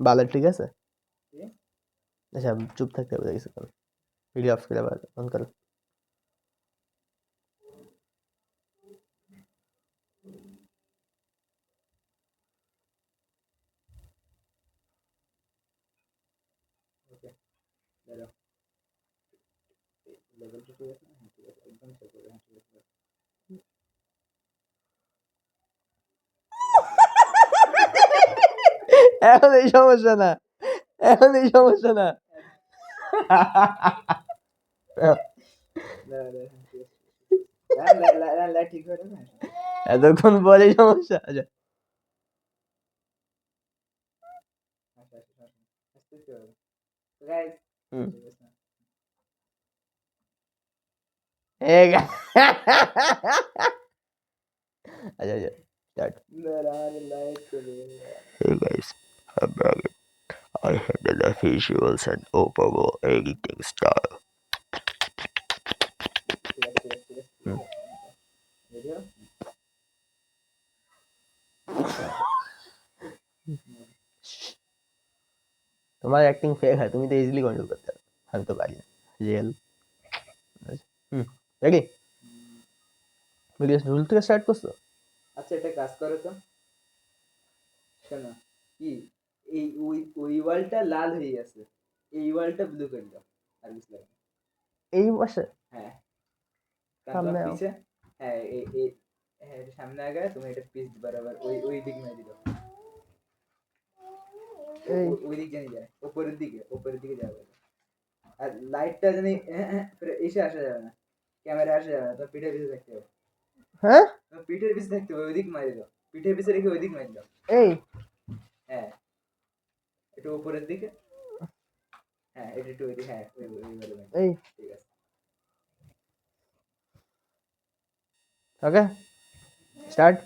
ভালো ঠিক আছে আচ্ছা চুপ থাকতে হবে কিছুক্ষণ ভিডিও অফ করে আবার অন করো এখন এই সমস্যা না এখন এই সমস্যা না এতক্ষণ পরে সমস্যা আচ্ছা হুম আচ্ছা আচ্ছা start. Hey guys, I'm back. I handle the visuals and overall editing style. তোমার অ্যাক্টিং ফেক হয় তুমি তো ইজিলি কন্ট্রোল করতে পারো আমি তো পারি না রিয়েল রেডি ভিডিও রুল থেকে স্টার্ট করছো আচ্ছা একটা কাজ করো তো শোনো কি এই ওই ওয়ালটা লাল হয়ে গেছে এই ওয়ালটা ব্লু করে দাও আর কিছু লাগবে না। এই পাশে হ্যাঁ সামনে আও। পিছে হ্যাঁ এই হ্যাঁ এটা সামনে আগে তুমি এটা পিস বরাবর ওই দিক মেরে দিও এই ওই দিক জানি যায় উপরের দিকে যাবে আর লাইটটা জানি এসে আসা যাবে না ক্যামেরা আসা যাবে না তো পিঠের পিছে থাকতে হবে হ্যাঁ পিঠের পিছে থাকতে হবে ওই দিক মারি দাও পিঠের পিছে রেখে ওই দিক মারি দাও এই হ্যাঁ একটু উপরের দিকে হ্যাঁ এটা একটু ওই দিকে হ্যাঁ ওইভাবে মারি এই ঠিক আছে ওকে স্টার্ট